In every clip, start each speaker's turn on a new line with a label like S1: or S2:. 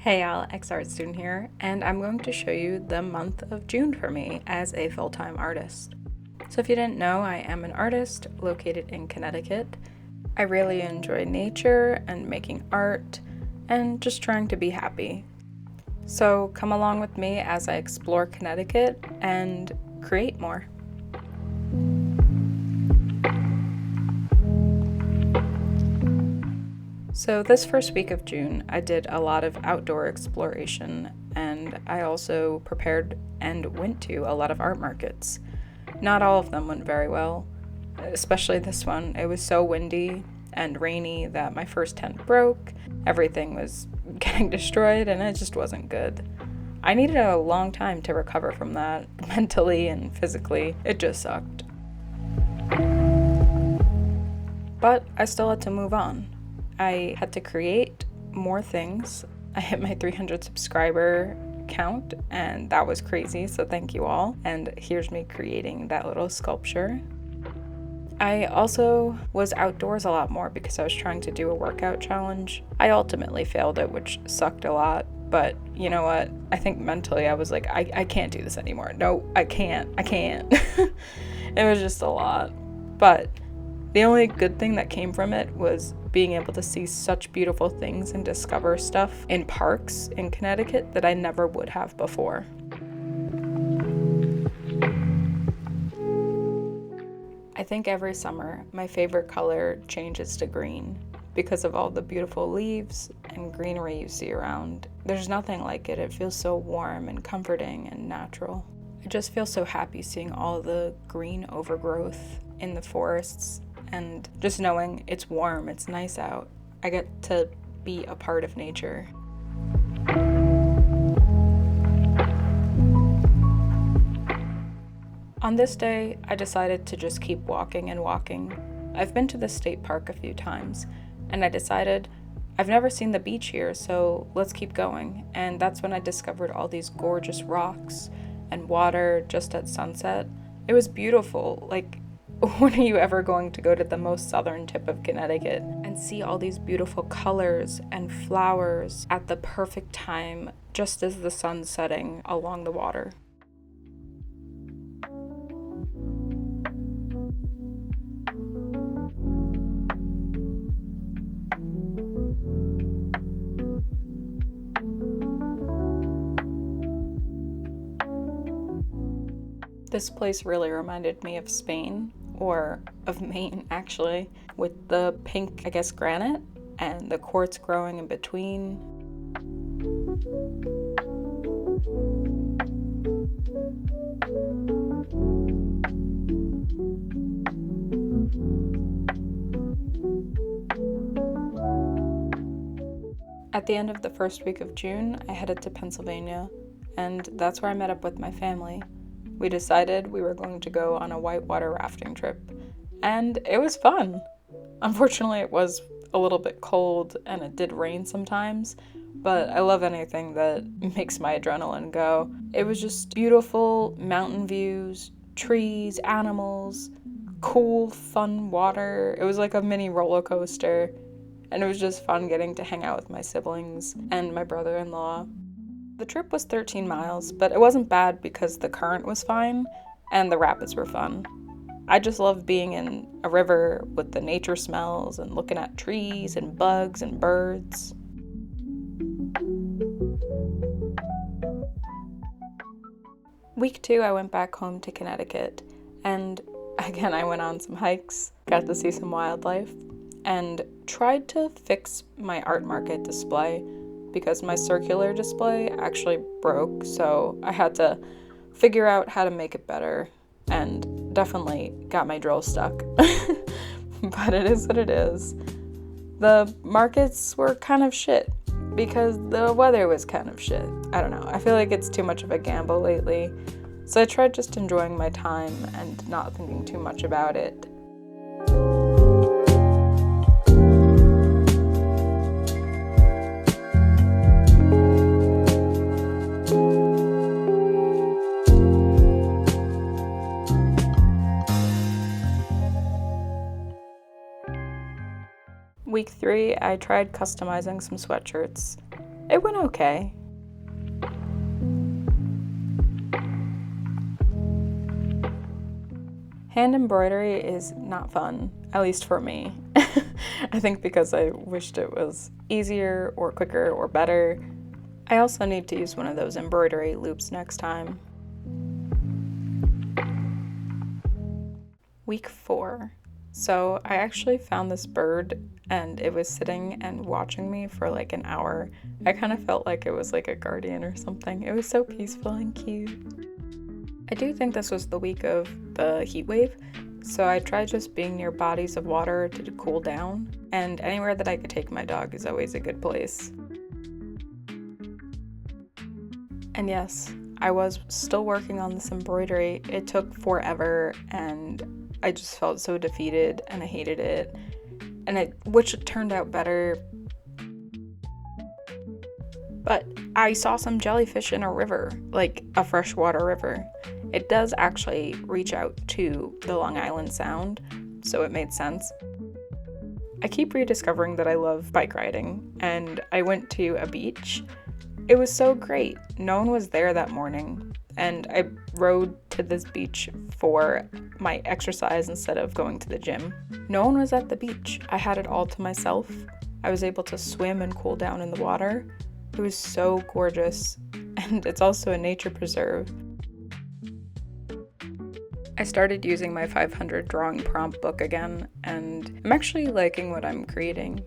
S1: Hey y'all, ex-art student here, and I'm going to show you the month of June for me as a full-time artist. So if you didn't know, I am an artist located in Connecticut. I really enjoy nature and making art and just trying to be happy. So come along with me as I explore Connecticut and create more. So this first week of June, I did a lot of outdoor exploration, and I also prepared and went to a lot of art markets. Not all of them went very well, especially this one. It was so windy and rainy that my first tent broke, everything was getting destroyed, and it just wasn't good. I needed a long time to recover from that, mentally and physically. It just sucked. But I still had to move on. I had to create more things. I hit my 300 subscriber count, and that was crazy, so thank you all. And here's me creating that little sculpture. I also was outdoors a lot more because I was trying to do a workout challenge. I ultimately failed it, which sucked a lot, but you know what? I think mentally I was like, I can't do this anymore. No, I can't. It was just a lot. But the only good thing that came from it was being able to see such beautiful things and discover stuff in parks in Connecticut that I never would have before. I think every summer my favorite color changes to green because of all the beautiful leaves and greenery you see around. There's nothing like it. It feels so warm and comforting and natural. I just feel so happy seeing all the green overgrowth in the forests and just knowing it's warm, it's nice out. I get to be a part of nature. On this day, I decided to just keep walking and walking. I've been to the state park a few times, and I decided I've never seen the beach here, so let's keep going. And that's when I discovered all these gorgeous rocks and water just at sunset. It was beautiful. Like, when are you ever going to go to the most southern tip of Connecticut and see all these beautiful colors and flowers at the perfect time, just as the sun's setting along the water? This place really reminded me of Spain, or of Maine actually, with the pink, granite and the quartz growing in between. At the end of the first week of June, I headed to Pennsylvania, and that's where I met up with my family. We decided we were going to go on a whitewater rafting trip, and it was fun. Unfortunately, it was a little bit cold and it did rain sometimes, but I love anything that makes my adrenaline go. It was just beautiful mountain views, trees, animals, cool, fun water. It was like a mini roller coaster, and it was just fun getting to hang out with my siblings and my brother-in-law. The trip was 13 miles, but it wasn't bad because the current was fine and the rapids were fun. I just love being in a river with the nature smells and looking at trees and bugs and birds. Week 2, I went back home to Connecticut, and again, I went on some hikes, got to see some wildlife, and tried to fix my art market display because my circular display actually broke, so I had to figure out how to make it better, and definitely got my drill stuck. But it is what it is. The markets were kind of shit because the weather was kind of shit. I don't know, I feel like it's too much of a gamble lately, so I tried just enjoying my time and not thinking too much about it. Week 3, I tried customizing some sweatshirts. It went okay. Hand embroidery is not fun, at least for me. I think because I wished it was easier or quicker or better. I also need to use one of those embroidery loops next time. Week 4. So I actually found this bird and it was sitting and watching me for like an hour. I kind of felt like it was like a guardian or something. It was so peaceful and cute. I do think this was the week of the heat wave, so I tried just being near bodies of water to cool down, and anywhere that I could take my dog is always a good place. And yes, I was still working on this embroidery. It took forever, and I just felt so defeated, and I hated it, which turned out better. But I saw some jellyfish in a river, like a freshwater river. It does actually reach out to the Long Island Sound, so it made sense. I keep rediscovering that I love bike riding, and I went to a beach. It was so great. No one was there that morning, and I rode to this beach for my exercise instead of going to the gym. No one was at the beach. I had it all to myself. I was able to swim and cool down in the water. It was so gorgeous, and it's also a nature preserve. I started using my 500 drawing prompt book again, and I'm actually liking what I'm creating.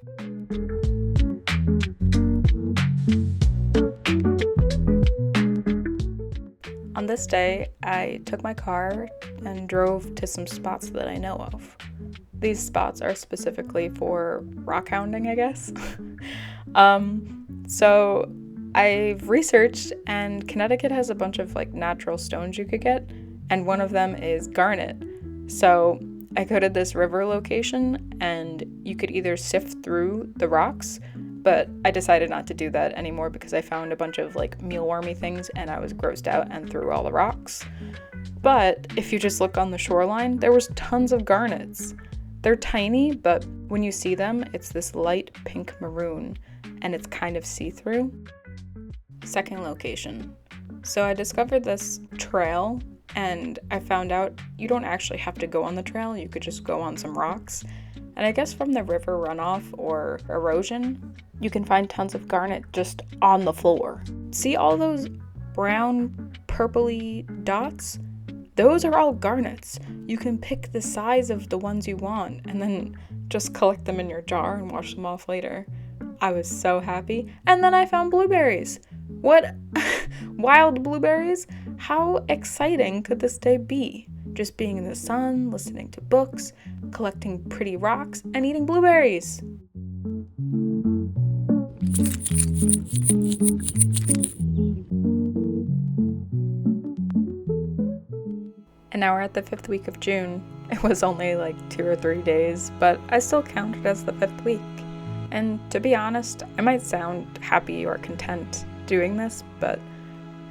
S1: On this day, I took my car and drove to some spots that I know of. These spots are specifically for rock hounding, I guess. So I've researched, and Connecticut has a bunch of like natural stones you could get, and one of them is garnet. So I go to this river location, and you could either sift through the rocks, but I decided not to do that anymore because I found a bunch of like mealwormy things and I was grossed out and threw all the rocks. But if you just look on the shoreline, there was tons of garnets. They're tiny, but when you see them, it's this light pink maroon, and it's kind of see-through. Second location. So I discovered this trail, and I found out you don't actually have to go on the trail, you could just go on some rocks. And I guess from the river runoff or erosion, you can find tons of garnet just on the floor. See all those brown, purpley dots? Those are all garnets. You can pick the size of the ones you want and then just collect them in your jar and wash them off later. I was so happy. And then I found blueberries. What? Wild blueberries? How exciting could this day be? Just being in the sun, listening to books, collecting pretty rocks, and eating blueberries. And now we're at the 5th week of June. It was only like 2 or 3 days, but I still count it as the 5th week. And to be honest, I might sound happy or content doing this, but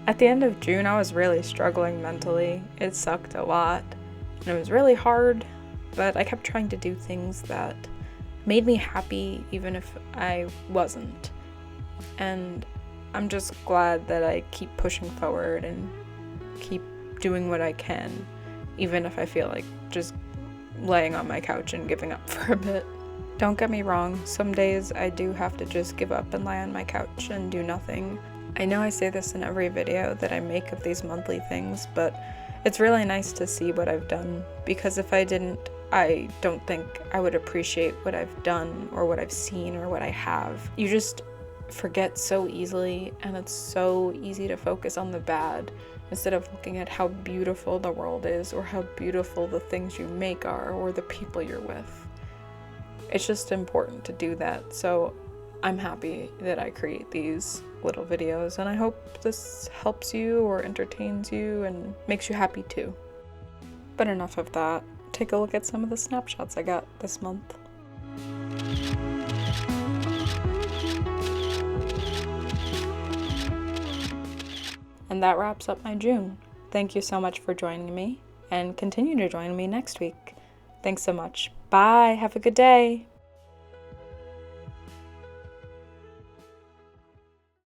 S1: at the end of June, I was really struggling mentally. It sucked a lot, and it was really hard, but I kept trying to do things that made me happy even if I wasn't. And I'm just glad that I keep pushing forward and keep doing what I can, even if I feel like just laying on my couch and giving up for a bit. Don't get me wrong, some days I do have to just give up and lie on my couch and do nothing. I know I say this in every video that I make of these monthly things, but it's really nice to see what I've done, because if I didn't, I don't think I would appreciate what I've done or what I've seen or what I have. You just forget so easily, and it's so easy to focus on the bad instead of looking at how beautiful the world is or how beautiful the things you make are or the people you're with. It's just important to do that, so I'm happy that I create these little videos, and I hope this helps you or entertains you and makes you happy too. But enough of that. Take a look at some of the snapshots I got this month. And that wraps up my June. Thank you so much for joining me, and continue to join me next week. Thanks so much. Bye. Have a good day.